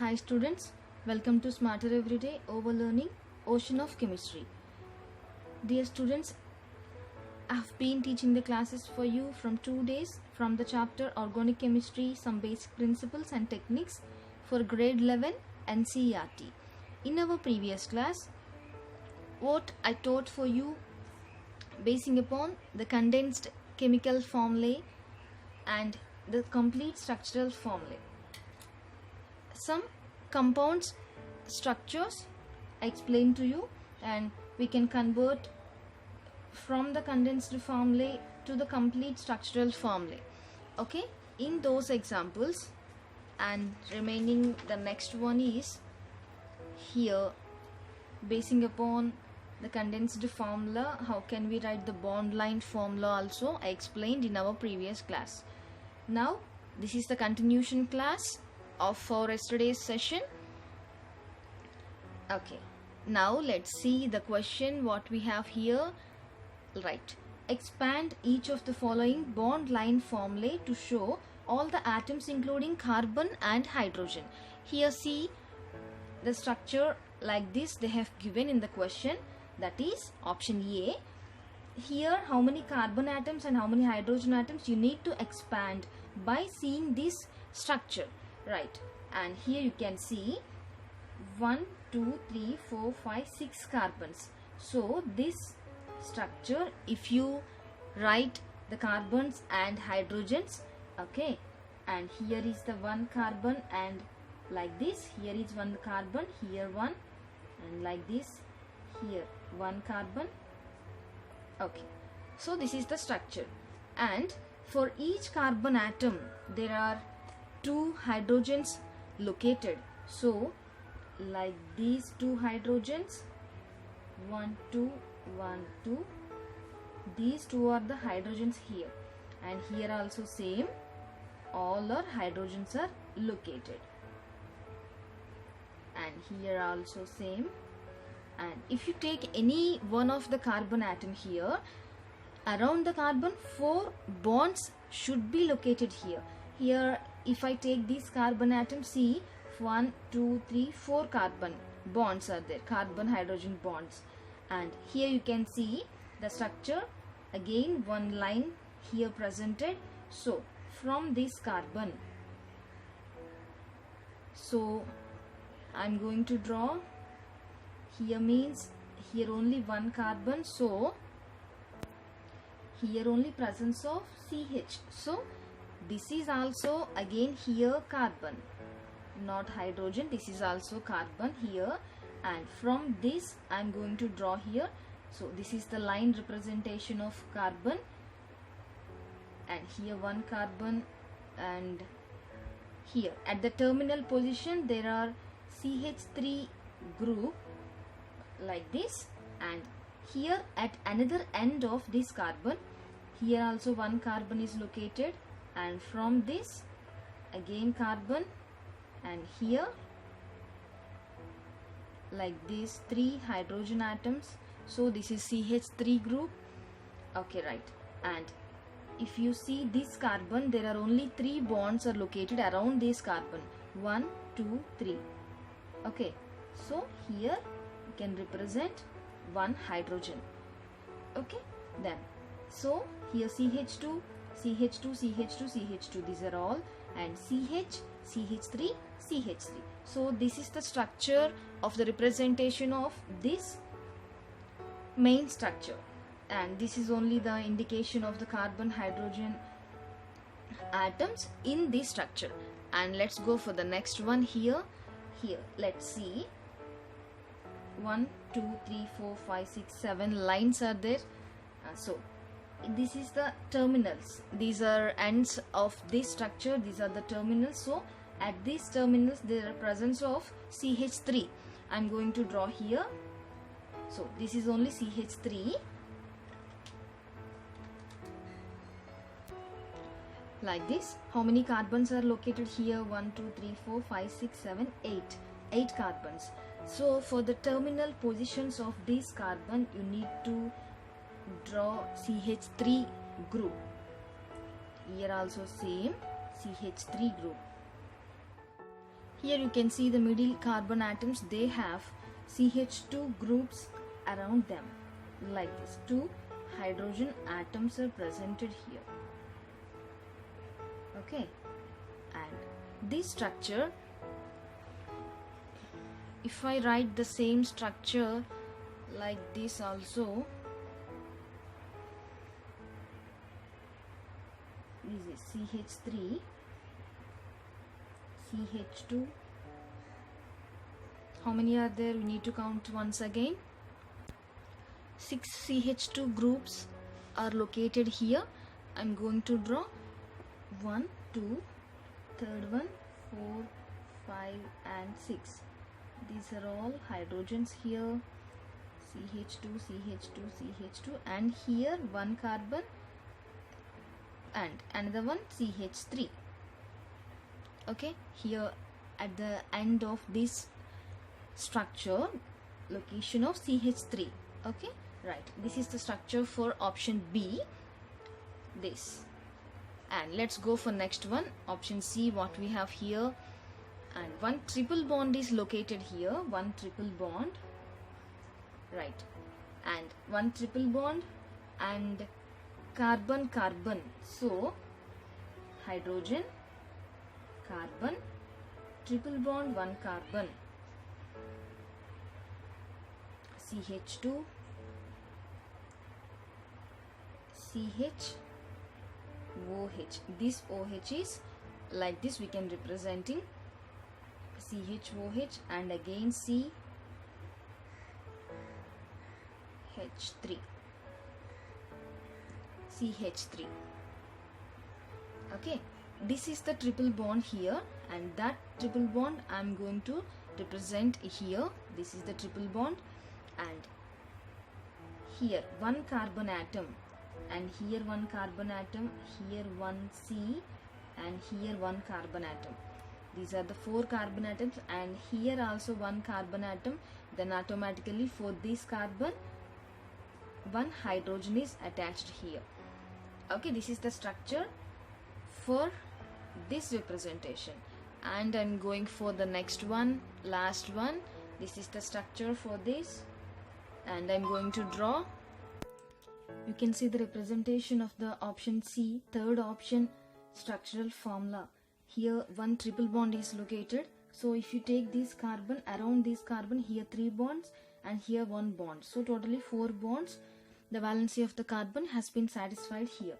Hi students, welcome to Smarter Everyday Overlearning Ocean of Chemistry. Dear students, I have been teaching the classes for you from 2 days from the chapter Organic Chemistry, some basic principles and techniques for grade 11 NCERT. In our previous class, what I taught for you basing upon the condensed chemical formulae and the complete structural formulae. Some compounds structures I explained to you, and we can convert from the condensed formulae to the complete structural formulae. Okay, in those examples, and remaining the next one is here, basing upon the condensed formula, how can we write the bond line formula also I explained in our previous class. Now this is the continuation class of our yesterday's session. Okay, now let's see the question what we have here. Right, expand each of the following bond line formulae to show all the atoms including carbon and hydrogen. Here see the structure like this they have given in the question, that is option A. Here how many carbon atoms and how many hydrogen atoms you need to expand by seeing this structure. Right, and here you can see 1, 2, 3, 4, 5, 6 carbons. So this structure, if you write the carbons and hydrogens, okay, and here is the one carbon, and like this here is one carbon, here one, and like this here one carbon. Okay, so this is the structure, and for each carbon atom there are 2 hydrogens located. So like these 2 hydrogens, 1 2 1 2, these 2 are the hydrogens here, and here also same, all our hydrogens are located, and here also same. And if you take any one of the carbon atom here, around the carbon 4 bonds should be located here. Here if I take this carbon atom, see 1 2 3 4 carbon bonds are there, carbon hydrogen bonds, and here you can see the structure, again one line here presented. So from this carbon, so I'm going to draw here, means here only one carbon, so here only presence of CH. So this is also again here carbon, not hydrogen, this is also carbon here, and from this I'm going to draw here. So this is the line representation of carbon, and here one carbon, and here at the terminal position there are CH3 group like this, and here at another end of this carbon, here also one carbon is located, and from this again carbon, and here like these 3 hydrogen atoms. So this is CH3 group. Okay, right, and if you see this carbon, there are only 3 bonds are located around this carbon, 1 2 3. Okay, so here you can represent one hydrogen. Okay, then so here CH2 CH2 CH2 CH2, these are all, and CH CH3 CH3. So this is the structure of the representation of this main structure, and this is only the indication of the carbon hydrogen atoms in this structure. And let's go for the next one. Here let's see 1 2 3 4 5 6 7 lines are there. So this is the terminals, these are ends of this structure, these are the terminals. So at these terminals there are presence of CH3. I'm going to draw here. So this is only CH3 like this. How many carbons are located here? 1 2 3 4 5 6 7 8 carbons. So for the terminal positions of this carbon you need to draw CH3 group. Here also same CH3 group. Here you can see the middle carbon atoms, they have CH2 groups around them, like this. 2 hydrogen atoms are presented here. Okay, and this structure, if I write the same structure like this also, this is CH3, CH2. How many are there? We need to count once again. 6 CH2 groups are located here. I'm going to draw 1, 2, third one, 4, 5 and 6. These are all hydrogens here. CH2, CH2, CH2, and here one carbon and another one CH3. Okay, here at the end of this structure, location of CH3. Okay, right, this is the structure for option B, this. And let's go for next one, option C. What we have here, and one triple bond is located here, one triple bond, right, and one triple bond and carbon carbon. So hydrogen, carbon, triple bond, one carbon, CH2, CH, OH. This OH is like this, we can representing CHOH, and again CH3. CH3. Okay, this is the triple bond here, and that triple bond I'm going to represent here. This is the triple bond, and here one carbon atom, and here one carbon atom, here one C, and here one carbon atom. These are the 4 carbon atoms, and here also one carbon atom. Then automatically for this carbon, one hydrogen is attached here. Okay, this is the structure for this representation. And I'm going for the next one, last one. This is the structure for this, and I'm going to draw. You can see the representation of the option C, third option, structural formula. Here one triple bond is located. So if you take this carbon, around this carbon, here 3 bonds and here 1 bond. So totally 4 bonds. The valency of the carbon has been satisfied here.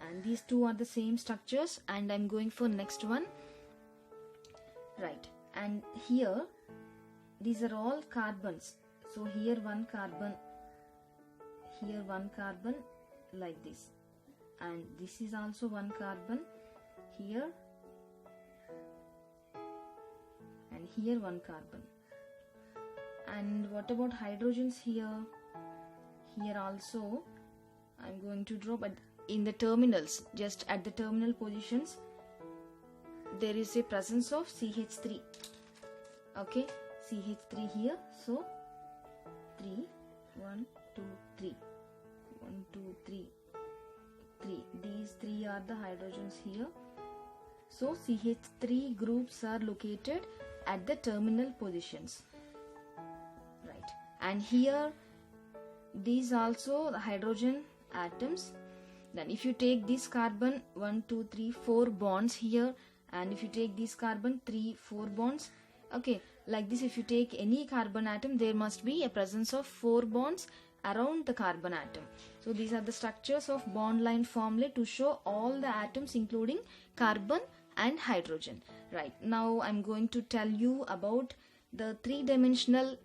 And these two are the same structures, and I'm going for next one. Right, and here these are all carbons. So here one carbon, here one carbon, like this, and this is also one carbon here, and here one carbon. And what about hydrogens here? Here also I'm going to draw, but in the terminals, just at the terminal positions, there is a presence of CH3. Okay, CH3 here. So 3, 1, 2, 3, 1, 2, 3, 3. These 3 are the hydrogens here. So CH3 groups are located at the terminal positions. Right, and here these also the hydrogen atoms. Then if you take this carbon, 1, 2, 3, 4 bonds here, and if you take this carbon, 3, 4 bonds. Okay, like this, if you take any carbon atom, there must be a presence of 4 bonds around the carbon atom. So these are the structures of bond line formulae to show all the atoms including carbon and hydrogen. Right, now I'm going to tell you about the 3-dimensional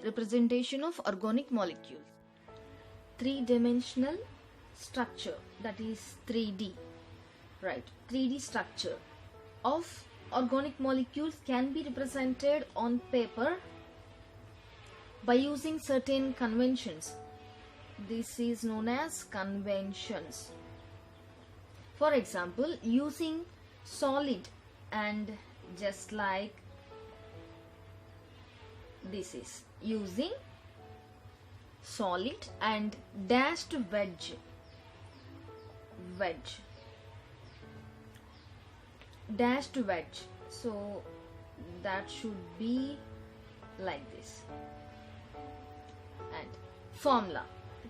representation of organic molecules. 3-dimensional structure, that is 3D. Right, 3D structure of organic molecules can be represented on paper by using certain conventions. This is known as conventions. For example, using solid, and just like this is using solid and dashed wedge, dashed wedge. So that should be like this. And formula: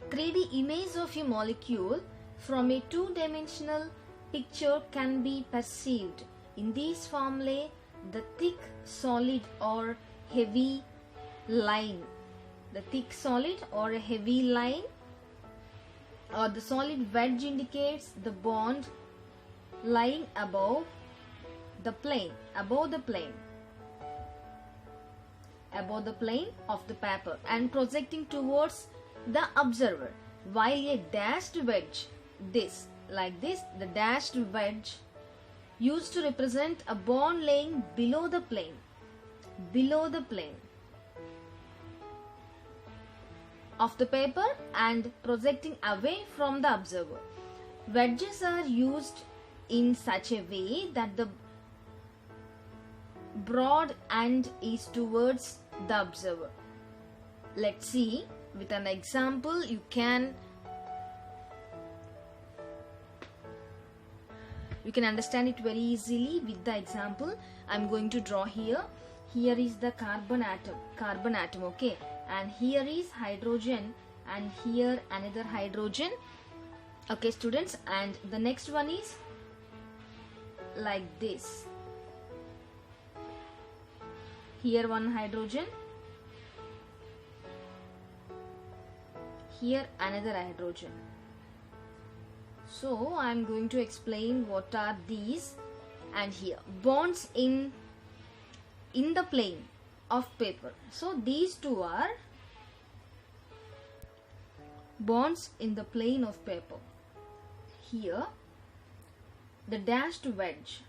3D image of a molecule from a two-dimensional picture can be perceived. In these formulae, the thick, solid or heavy line, the thick solid or a heavy line or the solid wedge indicates the bond lying above the plane of the paper and projecting towards the observer, while a dashed wedge, this like this, the dashed wedge used to represent a bond laying below the plane of the paper and projecting away from the observer. Wedges are used in such a way that the broad end is towards the observer. Let's see with an example. You can understand it very easily with the example I'm going to draw here. Here is the carbon atom, okay, and here is hydrogen, and here another hydrogen, okay students, and the next one is like this. Here one hydrogen, here another hydrogen. So I am going to explain what are these. And here bonds in the plane of paper. So these two are bonds in the plane of paper. Here the dashed wedge,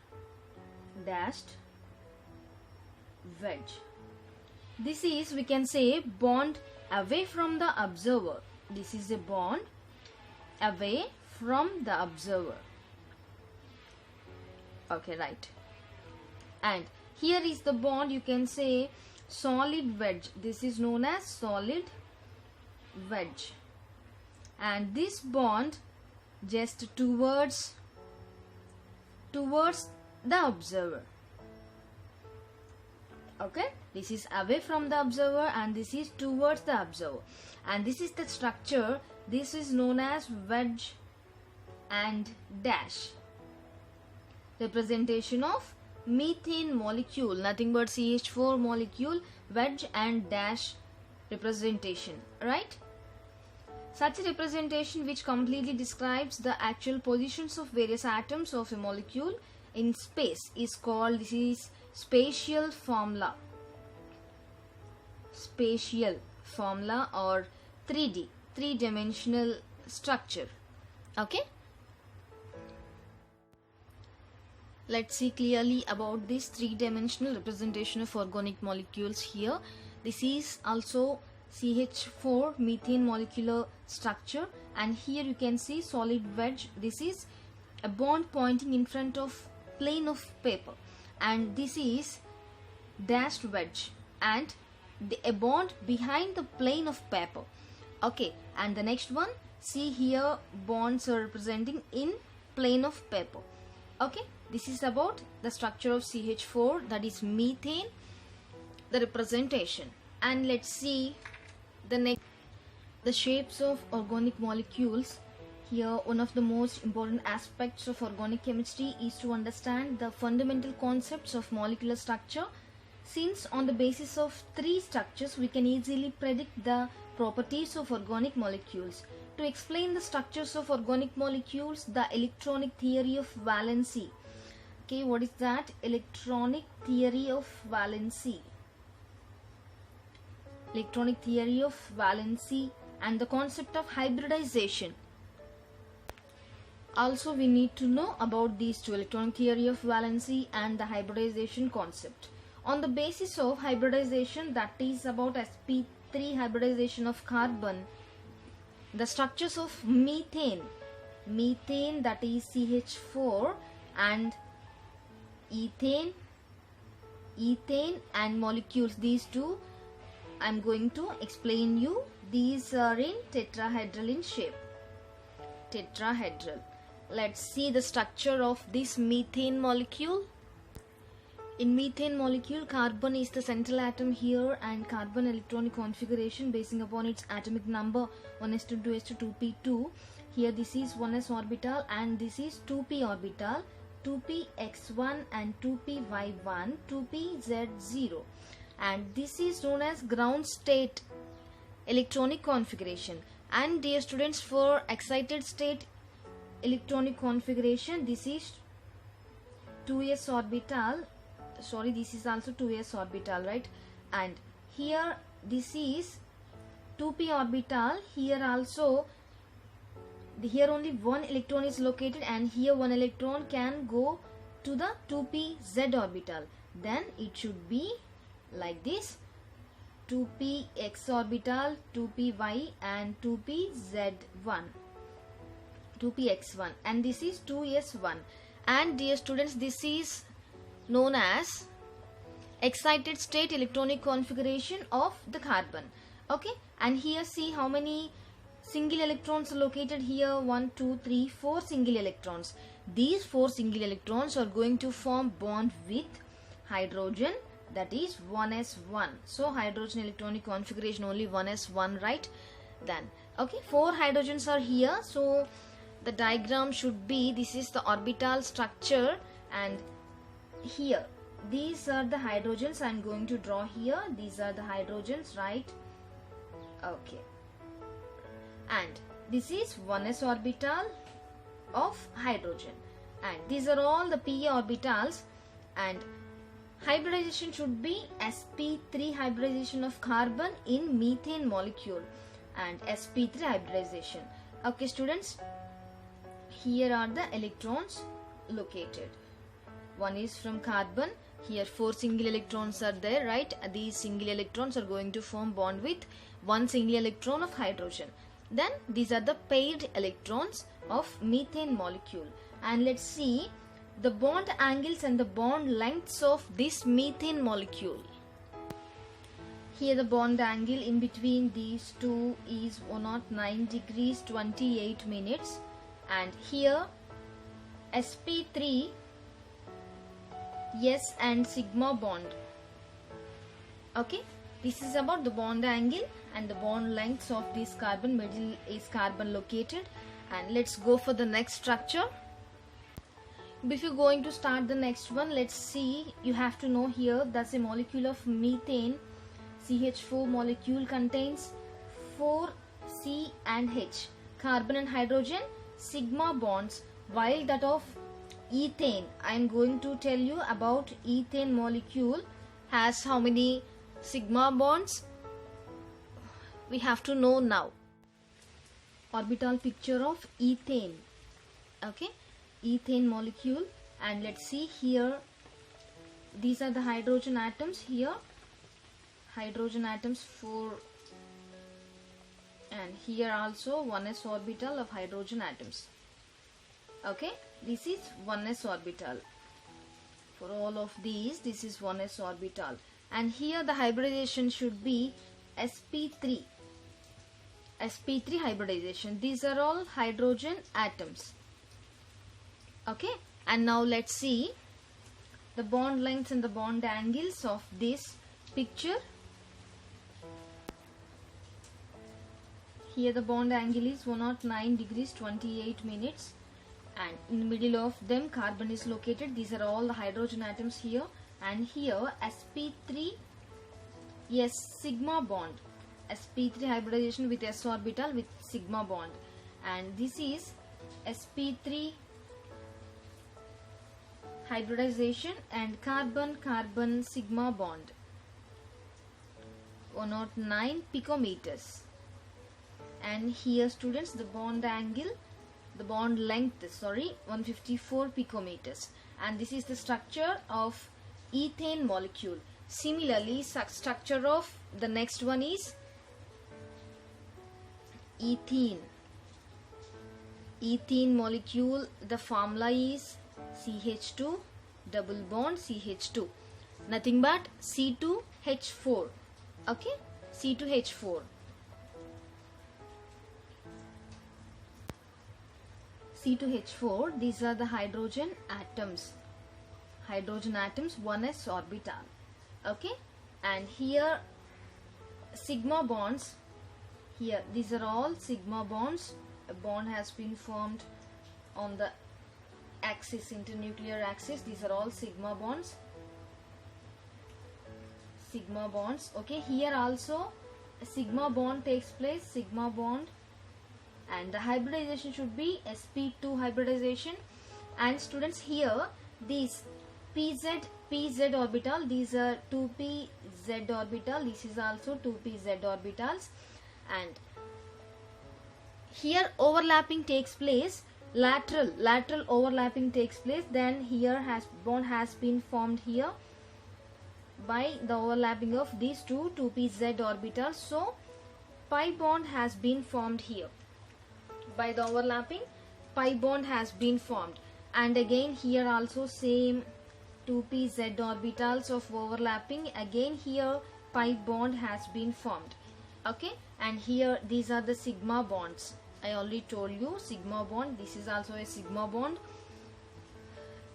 this is, we can say, bond away from the observer. This is a bond away from the observer, okay, right. And here is the bond, you can say, solid wedge. This is known as solid wedge, and this bond just towards the observer, okay. This is away from the observer and this is towards the observer, and this is the structure. This is known as wedge and dash. Representation of methane molecule, nothing but CH4 molecule, wedge and dash representation, right? Such a representation which completely describes the actual positions of various atoms of a molecule in space is called, this is spatial formula. Spatial formula or 3D, three-dimensional structure, okay. Let's see clearly about this three-dimensional representation of organic molecules here. This is also CH4 methane molecular structure, and here you can see solid wedge. This is a bond pointing in front of plane of paper, and this is dashed wedge and a bond behind the plane of paper, okay. And the next one, see here bonds are representing in plane of paper, okay. This is about the structure of CH4, that is methane, the representation. And let's see the next, the shapes of organic molecules. Here one of the most important aspects of organic chemistry is to understand the fundamental concepts of molecular structure, since on the basis of three structures we can easily predict the properties of organic molecules. To explain the structures of organic molecules, the electronic theory of valency. Okay, what is that? Electronic theory of valency. Electronic theory of valency and the concept of hybridization. Also we need to know about these two, electronic theory of valency and the hybridization concept. On the basis of hybridization, that is about sp3 hybridization of carbon, the structures of methane, that is CH4, and ethane and molecules, these two I'm going to explain you. These are in tetrahedral in shape, tetrahedral. Let's see the structure of this methane molecule. In methane molecule, carbon is the central atom here, and carbon electronic configuration basing upon its atomic number 1s2 2s2 2p2. Here this is 1s orbital and this is 2p orbital, 2px1 and 2py1, 2pz0, and this is known as ground state electronic configuration. And dear students, for excited state electronic configuration, this is 2s orbital. Sorry, this is also 2s orbital, right? And here this is 2p orbital. Here also, here only one electron is located, and here one electron can go to the 2pz orbital. Then it should be like this: 2px orbital, 2py and 2pz1, 2px1, and this is 2s1. And dear students, this is known as excited state electronic configuration of the carbon. Okay, and here see how many single electrons are located here. 1 2 3 4 single electrons. These 4 single electrons are going to form bond with hydrogen, that is 1s1. So hydrogen electronic configuration only 1s1, right? Then okay, 4 hydrogens are here, so the diagram should be, this is the orbital structure, and here these are the hydrogens. I am going to draw here. These are the hydrogens, right? Okay, and this is 1s orbital of hydrogen, and these are all the p orbitals. And hybridization should be sp3 hybridization of carbon in methane molecule, and sp3 hybridization. Okay students, here are the electrons located. One is from carbon. Here 4 single electrons are there, right? These single electrons are going to form bond with one single electron of hydrogen. Then these are the paired electrons of methane molecule. And let's see the bond angles and the bond lengths of this methane molecule. Here the bond angle in between these two is 109 degrees 28 minutes. And here sp3 S and sigma bond. Okay, this is about the bond angle and the bond lengths of this carbon. Middle is carbon located. And let's go for the next structure. Before going to start the next one, let's see, you have to know here that's a molecule of methane. CH4 molecule contains 4 C and H, carbon and hydrogen, sigma bonds, while that of ethane, I am going to tell you about ethane molecule, has how many sigma bonds? We have to know now. Orbital picture of ethane. Okay, ethane molecule, and let's see here, these are the hydrogen atoms here, hydrogen atoms 4, and here also 1s orbital of hydrogen atoms. Okay, this is 1s orbital. For all of these, this is 1s orbital, and here the hybridization should be sp3 hybridization. These are all hydrogen atoms. Okay, and now let's see the bond lengths and the bond angles of this picture. Here the bond angle is 109 degrees 28 minutes, and in the middle of them carbon is located. These are all the hydrogen atoms here, and here sp3 yes sigma bond, sp3 hybridization with s orbital with sigma bond, and this is sp3 hybridization and carbon sigma bond, 109 picometers. And here students, the bond angle, the bond length, 154 picometers, and this is the structure of ethane molecule. Similarly, structure of the next one is ethene. Ethene molecule, the formula is CH2 double bond CH2, nothing but C2H4. Okay, C2H4. C2H4, these are the hydrogen atoms. hydrogen atoms, 1s orbital. Okay, and here sigma bonds, here these are all sigma bonds. A bond has been formed on the axis, internuclear axis. These are all sigma bonds. Sigma bonds. Okay, here also a sigma bond takes place, sigma bond, and the hybridization should be sp2 hybridization. And students, here these pz orbital, these are 2pz orbital, this is also 2pz orbitals, and here overlapping takes place, lateral overlapping takes place. Then here bond has been formed here by the overlapping of these 2pz orbitals. So pi bond has been formed here by the overlapping, pi bond has been formed. And again here also same 2pz orbitals of overlapping, again here pi bond has been formed. Okay, and here these are the sigma bonds. I already told you sigma bond, this is also a sigma bond,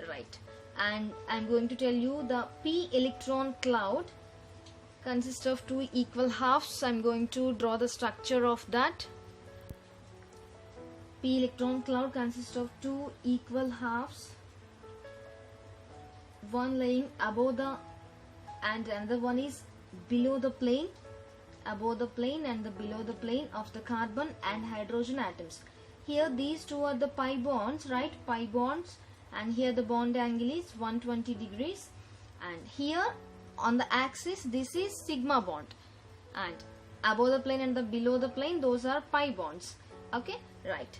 right? And I'm going to tell you the p electron cloud consists of 2 equal halves. I'm going to draw the structure of that. P electron cloud consists of 2 equal halves, one lying above the and another one is below the plane, above the plane and the below the plane of the carbon and hydrogen atoms. Here these two are the pi bonds, right? Pi bonds, and here the bond angle is 120 degrees, and here on the axis this is sigma bond, and above the plane and the below the plane, those are pi bonds. Okay, right.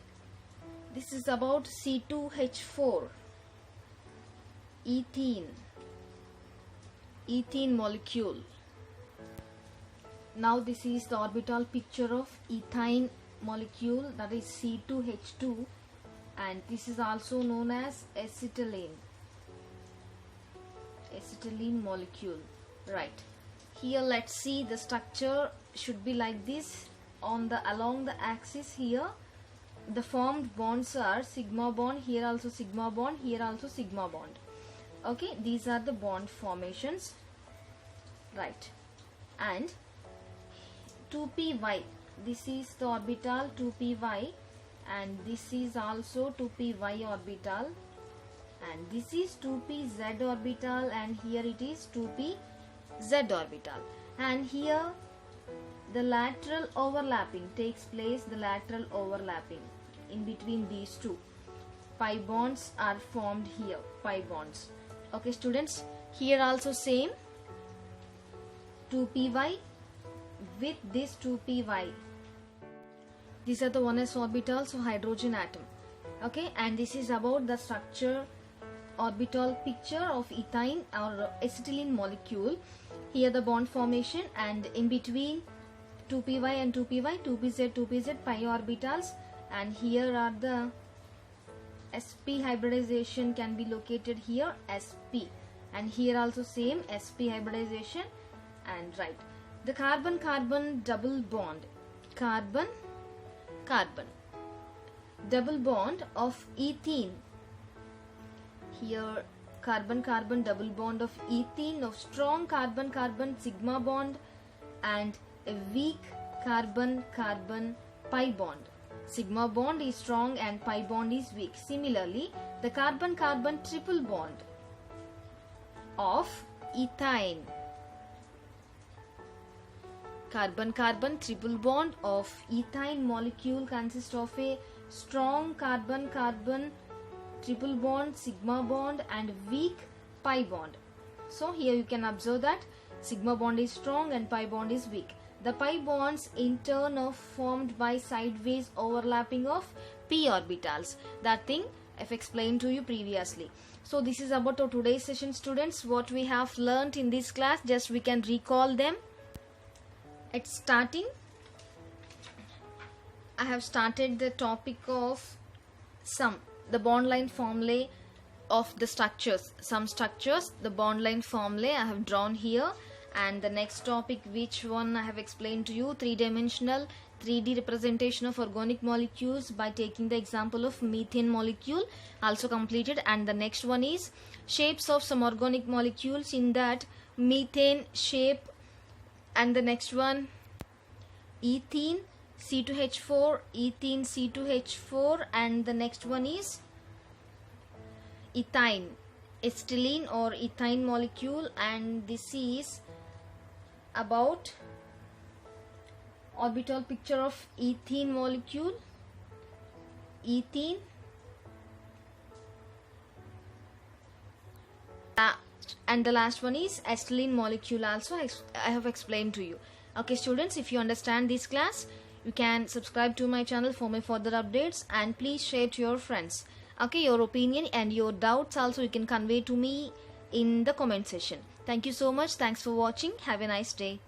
This is about C2H4, ethene molecule. Now this is the orbital picture of ethane molecule, that is C2H2, and this is also known as acetylene molecule, right? Here let's see, the structure should be like this. Along the axis here the formed bonds are sigma bond, here also sigma bond, here also sigma bond. Okay, these are the bond formations, right? And 2py, this is the orbital 2py, and this is also 2py orbital, and this is 2pz orbital, and here it is 2pz orbital. And here the lateral overlapping takes place, the lateral overlapping in between these two. Pi bonds are formed here, pi bonds. Okay students, here also same 2py with this 2py. These are the 1s orbitals of hydrogen atom. Okay, and this is about the structure, orbital picture of ethane or acetylene molecule. Here the bond formation, and in between 2py and 2py, 2pz pi orbitals, and here are the sp hybridization can be located here, sp, and here also same sp hybridization. And right, the carbon-carbon double bond, carbon-carbon double bond of ethene. Here carbon-carbon double bond of ethene, of strong carbon-carbon sigma bond and a weak carbon-carbon pi bond. Sigma bond is strong and pi bond is weak. Similarly, the carbon-carbon triple bond of ethane, carbon-carbon triple bond of ethane molecule consists of a strong carbon-carbon triple bond, sigma bond, and weak pi bond. So here you can observe that sigma bond is strong and pi bond is weak. The pi bonds in turn are formed by sideways overlapping of p orbitals. That thing I've explained to you previously. So this is about our today's session students. What we have learnt in this class, just we can recall them. At starting, I have started the topic of the bond line formulae of the structures. Some structures, the bond line formulae I have drawn here. And the next topic, which one I have explained to you, three-dimensional 3D representation of organic molecules by taking the example of methane molecule, also completed. And the next one is shapes of some organic molecules, in that methane shape, and the next one ethene C2H4, ethene C2H4, and the next one is ethine, acetylene or ethine molecule, and this is about orbital picture of ethene molecule, ethene, and the last one is acetylene molecule, also I have explained to you. Okay students, if you understand this class, you can subscribe to my channel for my further updates, and please share to your friends. Okay, your opinion and your doubts also you can convey to me in the comment section. Thank you so much. Thanks for watching. Have a nice day.